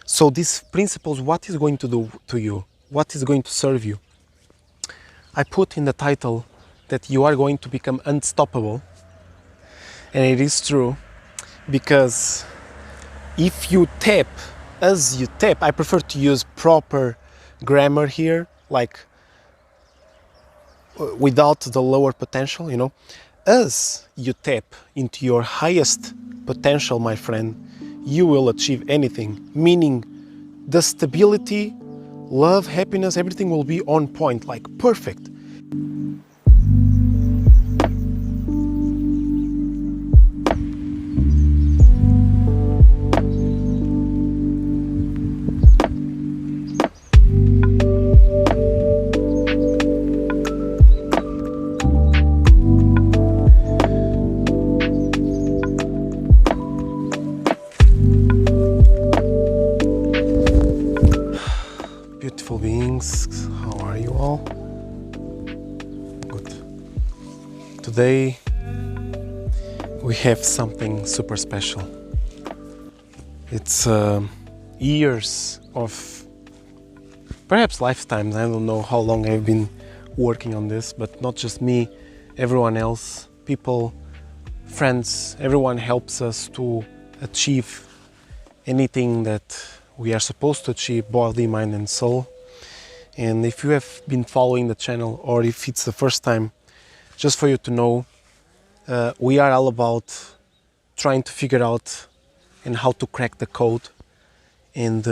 So these principles, what is going to do to you? What is going to serve you? I put in the title that you are going to become unstoppable. And it is true, because if you tap, as you tap, I prefer to use proper grammar here, like without the lower potential, you know. As you tap into your highest potential, my friend, you will achieve anything. Meaning, the stability, love, happiness, everything will be on point, like perfect. Beautiful beings, how are you all? Good. Today we have something super special. It's years of, perhaps lifetimes, I don't know how long I've been working on this, but not just me, everyone else, people, friends, everyone helps us to achieve anything that we are supposed to achieve, body, mind and soul. And if you have been following the channel, or if it's the first time, just for you to know, we are all about trying to figure out and how to crack the code. And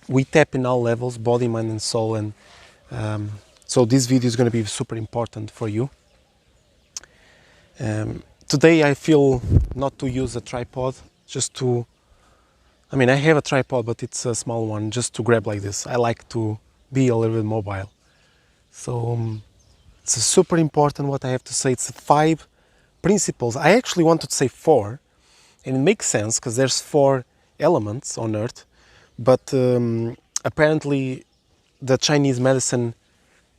we tap in all levels, body, mind and soul. And so this video is going to be super important for you. Today I feel not to use a tripod, just to, I mean, I have a tripod, but it's a small one, just to grab like this. I like to be a little bit mobile. So it's super important what I have to say. It's 5 principles. I actually wanted to say 4, and it makes sense because there's 4 elements on Earth, but apparently the Chinese medicine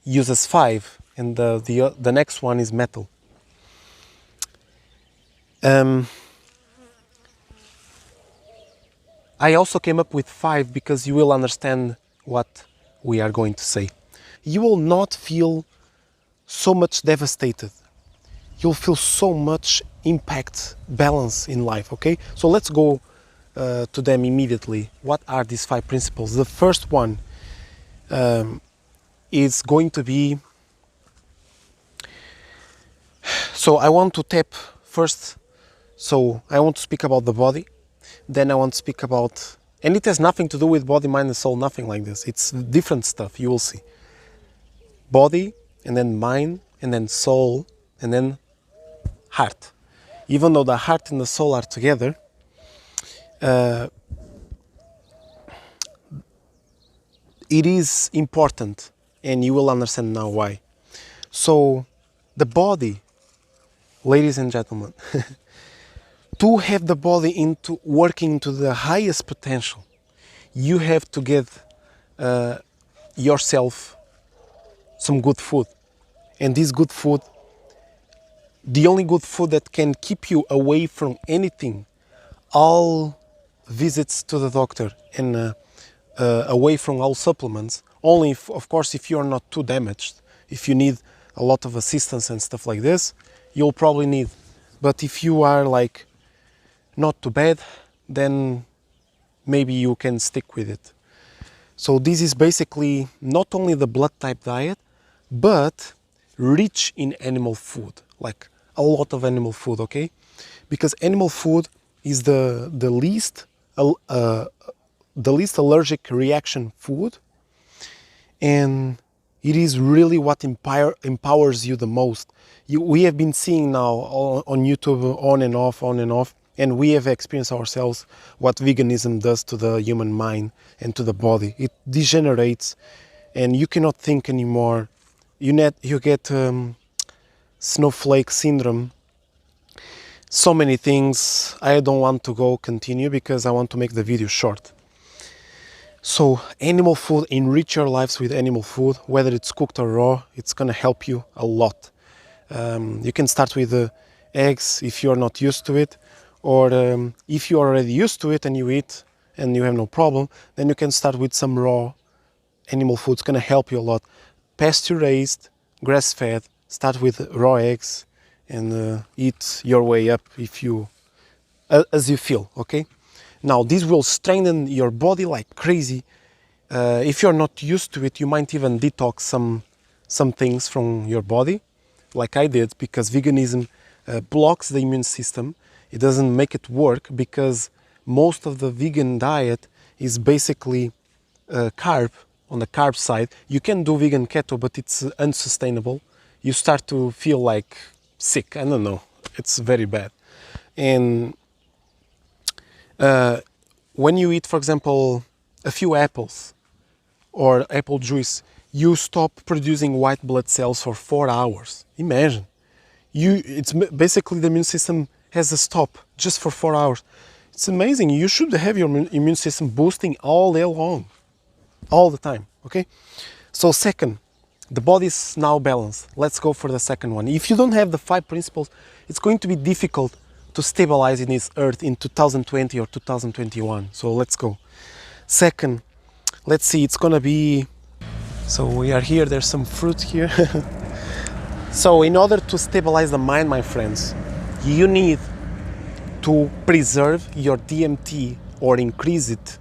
uses 5, and the next one is metal. I also came up with 5 because you will understand what we are going to say. You will not feel so much devastated. You'll feel so much impact, balance in life, okay? So let's go to them immediately. What are these 5 principles? The first one is going to be, so I want to tap first, so I want to speak about the body. Then I want to speak about, and it has nothing to do with body, mind and soul, nothing like this. It's different stuff, you will see. Body, and then mind, and then soul, and then heart. Even though the heart and the soul are together, it is important, and you will understand now why. So the body, ladies and gentlemen, to have the body into working to the highest potential, you have to give yourself some good food. And this good food, the only good food that can keep you away from anything, all visits to the doctor and away from all supplements, only if, of course, if you're not too damaged, if you need a lot of assistance and stuff like this, you'll probably need. But if you are like not too bad, then maybe you can stick with it. So this is basically not only the blood type diet, but rich in animal food, like a lot of animal food, okay? Because animal food is the least allergic reaction food, and it is really what empowers you the most. We have been seeing now on YouTube on and off, and we have experienced ourselves what veganism does to the human mind and to the body. It degenerates, and you cannot think anymore. You get snowflake syndrome. So many things. I don't want to continue because I want to make the video short. So animal food, enrich your lives with animal food, whether it's cooked or raw, it's gonna help you a lot. You can start with the eggs if you're not used to it, or if you're already used to it and you eat and you have no problem, then you can start with some raw animal food. It's gonna help you a lot. Pasture raised, grass fed, start with raw eggs and eat your way up if you as you feel, okay? Now this will strengthen your body like crazy. If you're not used to it, you might even detox some things from your body, like I did, because veganism blocks the immune system. It doesn't make it work because most of the vegan diet is basically carb, on the carb side. You can do vegan keto, but it's unsustainable. You start to feel like sick. I don't know. It's very bad. And when you eat, for example, a few apples or apple juice, you stop producing white blood cells for 4 hours. Imagine. It's basically the immune system has a stop just for 4 hours. It's amazing. You should have your immune system boosting all day long, all the time, okay? So second, the body is now balanced. Let's go for the second one. If you don't have the 5 principles, it's going to be difficult to stabilize in this earth in 2020 or 2021. So let's go. Second, let's see, it's gonna be, so we are here, there's some fruit here. So in order to stabilize the mind, my friends, you need to preserve your DMT or increase it.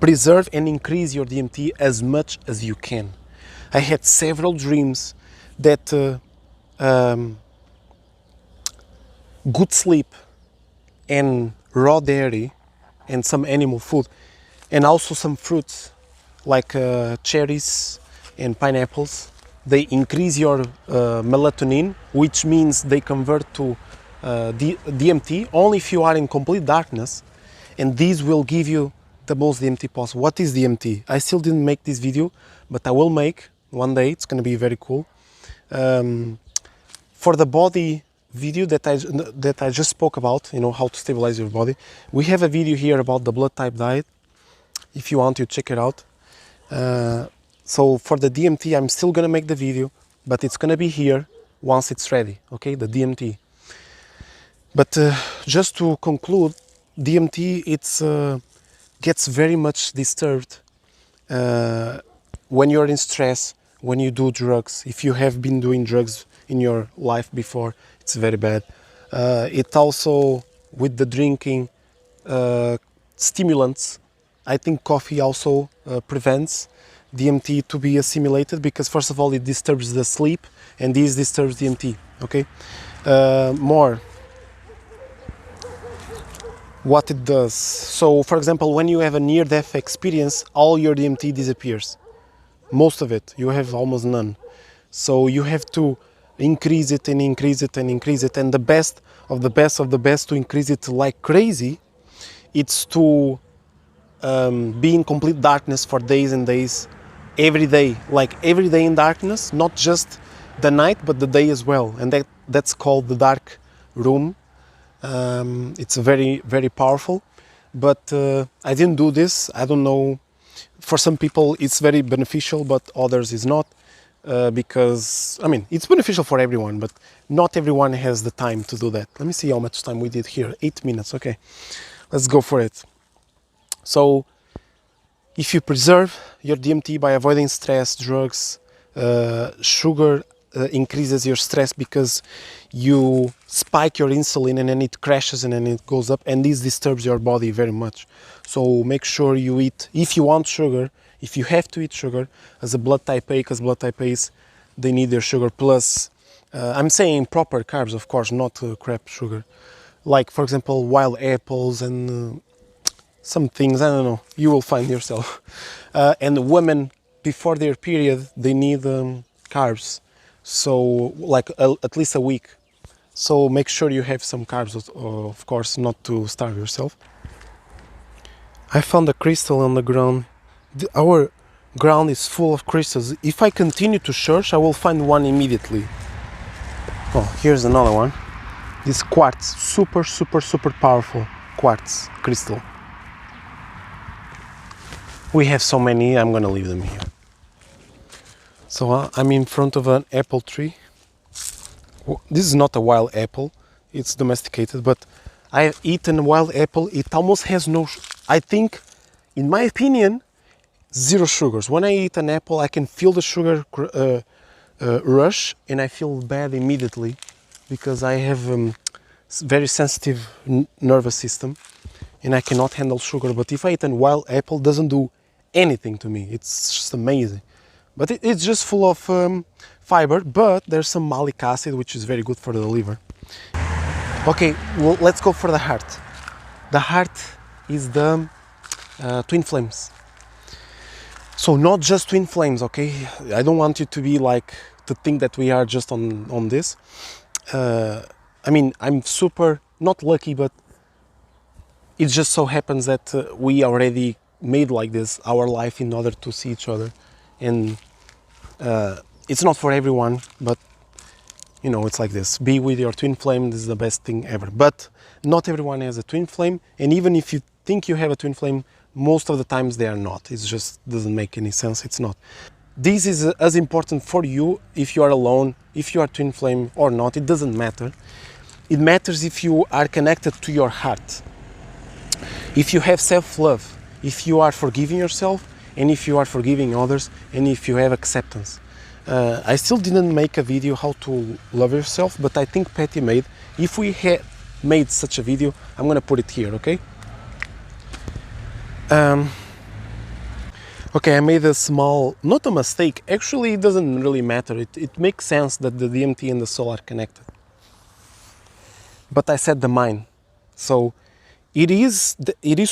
Preserve and increase your DMT as much as you can. I had several dreams that good sleep and raw dairy and some animal food and also some fruits like cherries and pineapples, they increase your melatonin, which means they convert to DMT only if you are in complete darkness, and these will give you the most DMT possible. What is DMT? I still didn't make this video, but I will make one day. It's going to be very cool. For the body video that I just spoke about, you know, how to stabilize your body, we have a video here about the blood type diet. If you want to check it out. So for the DMT, I'm still gonna make the video, but it's gonna be here once it's ready, okay, the DMT. But just to conclude, DMT, it's gets very much disturbed when you're in stress, when you do drugs. If you have been doing drugs in your life before, it's very bad. It also, with the drinking, stimulants, I think coffee also prevents DMT to be assimilated because first of all it disturbs the sleep and this disturbs DMT, okay? More, what it does. So for example, when you have a near-death experience, all your DMT disappears. Most of it, you have almost none. So you have to increase it and increase it and increase it, and the best of the best of the best to increase it like crazy, it's to be in complete darkness for days and days, every day, like every day in darkness, not just the night but the day as well, and that's called the dark room. It's very, very powerful, but I didn't do this. I don't know, for some people it's very beneficial but others is not, because I mean it's beneficial for everyone but not everyone has the time to do that. Let me see how much time we did here. 8 minutes. Okay, let's go for it. So if you preserve your DMT by avoiding stress, drugs, sugar increases your stress because you spike your insulin and then it crashes and then it goes up, and this disturbs your body very much. So make sure you eat, if you want sugar, if you have to eat sugar as a blood type A, because blood type A's, they need their sugar plus, I'm saying proper carbs, of course, not crap sugar. Like for example, wild apples and some things, I don't know, you will find yourself. And women, before their period, they need carbs. So like at least a week. So make sure you have some carbs, of course, not to starve yourself. I found a crystal on the ground. Our ground is full of crystals. If I continue to search, I will find one immediately. Oh, here's another one. This quartz, super, super, super powerful quartz crystal. We have so many, I'm gonna leave them here. So I'm in front of an apple tree. This is not a wild apple, it's domesticated, but I have eaten a wild apple. It almost has no, I think in my opinion, zero sugars. When I eat an apple, I can feel the sugar rush, and I feel bad immediately because I have very sensitive nervous system, and I cannot handle sugar. But if I eat a wild apple, it doesn't do anything to me. It's just amazing. But it's just full of fiber, but there's some malic acid, which is very good for the liver. Okay, well, let's go for the heart. The heart is the twin flames. So not just twin flames, okay? I don't want you to be like, to think that we are just on this. I mean, I'm super, not lucky, but it just so happens that we already made like this our life in order to see each other. And it's not for everyone, but you know, it's like this. Be with your twin flame, this is the best thing ever. But not everyone has a twin flame, and even if you think you have a twin flame, most of the times they are not. It just doesn't make any sense, it's not. This is as important for you if you are alone, if you are twin flame or not, it doesn't matter. It matters if you are connected to your heart. If you have self-love, if you are forgiving yourself, and if you are forgiving others, and if you have acceptance. I still didn't make a video how to love yourself, but I think Patty made. If we had made such a video, I'm gonna put it here, okay? Okay, I made a small, not a mistake, actually it doesn't really matter. It makes sense that the DMT and the soul are connected. But I said the mind. So it is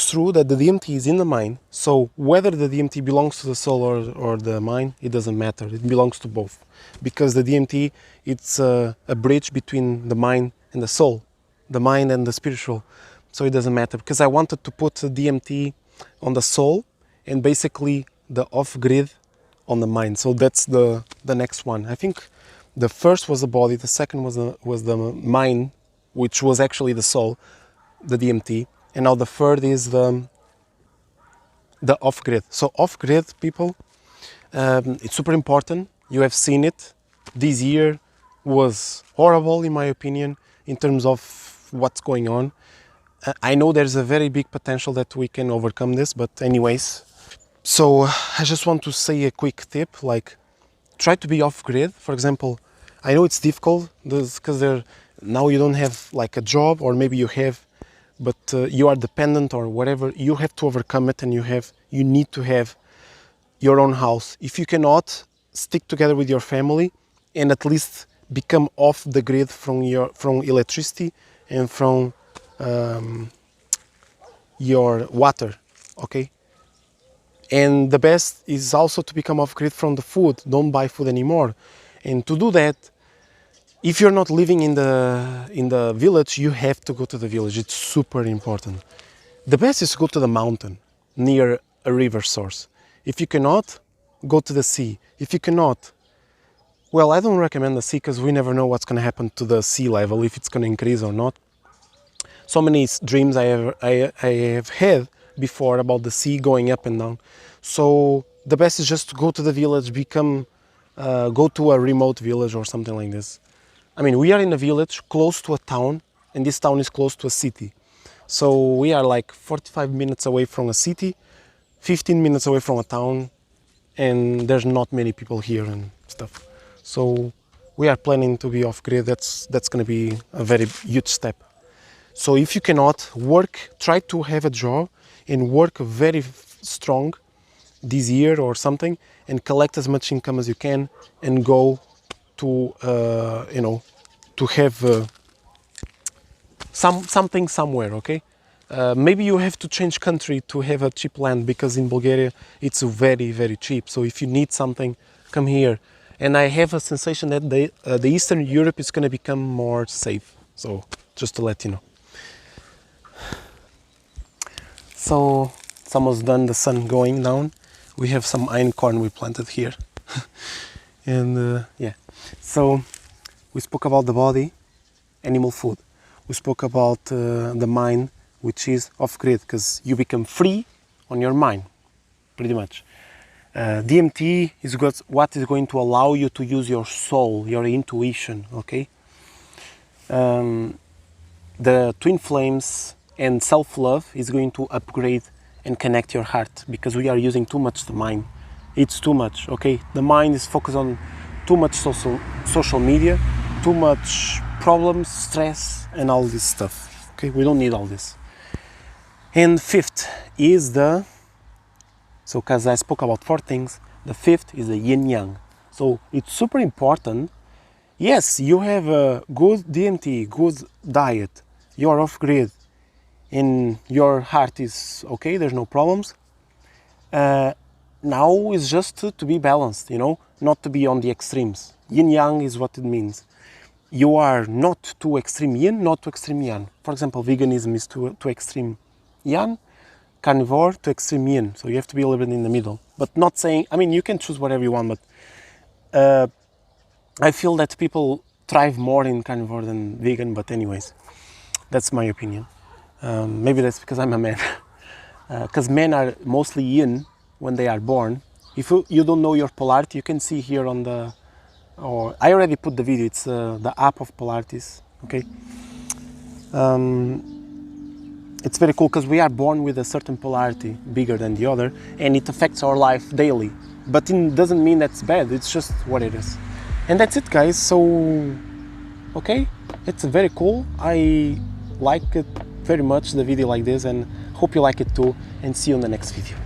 true that the DMT is in the mind, so whether the DMT belongs to the soul or the mind, it doesn't matter, it belongs to both. Because the DMT, it's a bridge between the mind and the soul, the mind and the spiritual, so it doesn't matter. Because I wanted to put the DMT on the soul and basically the off-grid on the mind, so that's the next one. I think the first was the body, the second was the mind, which was actually the soul, the DMT, and now the third is the off-grid. So off-grid, people, it's super important. You have seen it. This year was horrible, in my opinion, in terms of what's going on. I know there's a very big potential that we can overcome this, but anyways. So I just want to say a quick tip, like try to be off-grid. For example, I know it's difficult because now you don't have like a job, or maybe you have, but you are dependent or whatever. You have to overcome it, and you need to have your own house. If you cannot, stick together with your family and at least become off the grid from electricity and from your water, okay? And the best is also to become off grid from the food. Don't buy food anymore. And to do that, if you're not living in the village, you have to go to the village. It's super important. The best is to go to the mountain near a river source. If you cannot, go to the sea. If you cannot, well, I don't recommend the sea because we never know what's going to happen to the sea level, if it's going to increase or not. So many dreams I have had before about the sea going up and down. So the best is just to go to the village, go to a remote village or something like this. I mean, we are in a village close to a town, and this town is close to a city. So we are like 45 minutes away from a city, 15 minutes away from a town, and there's not many people here and stuff. So we are planning to be off-grid. That's going to be a very huge step. So if you cannot work, try to have a job and work very strong this year or something, and collect as much income as you can, and go to to have something somewhere, okay? Maybe you have to change country to have a cheap land, because in Bulgaria it's very, very cheap. So if you need something, come here. And I have a sensation that the Eastern Europe is going to become more safe. So just to let you know. So it's almost done, the sun going down. We have some einkorn we planted here. And yeah, so we spoke about the body, animal food. We spoke about the mind, which is off-grid, because you become free on your mind, pretty much. DMT is what is going to allow you to use your soul, your intuition, okay? The twin flames and self-love is going to upgrade and connect your heart, because we are using too much the mind. It's too much, okay? The mind is focused on too much social media, too much problems, stress, and all this stuff, okay? We don't need all this. And fifth is so because I spoke about 4 things, the fifth is the yin yang. So it's super important. Yes, you have a good DMT, good diet, you're off grid, and your heart is okay, there's no problems. Now is just to be balanced, you know, not to be on the extremes. Yin yang is what it means. You are not too extreme yin, not too extreme yang. For example, veganism is too extreme yang, carnivore to extreme yin. So you have to be a little bit in the middle. But not saying, I mean, you can choose whatever you want, but I feel that people thrive more in carnivore than vegan, but anyways, that's my opinion. Maybe that's because I'm a man. Because men are mostly yin when they are born. If you don't know your polarity, you can see here on the, or I already put the video, it's the app of polarities, okay? It's very cool because we are born with a certain polarity, bigger than the other, and it affects our life daily. But it doesn't mean that's bad, it's just what it is. And that's it, guys. So, okay, it's very cool. I like it very much, the video like this, and hope you like it too, and see you in the next video.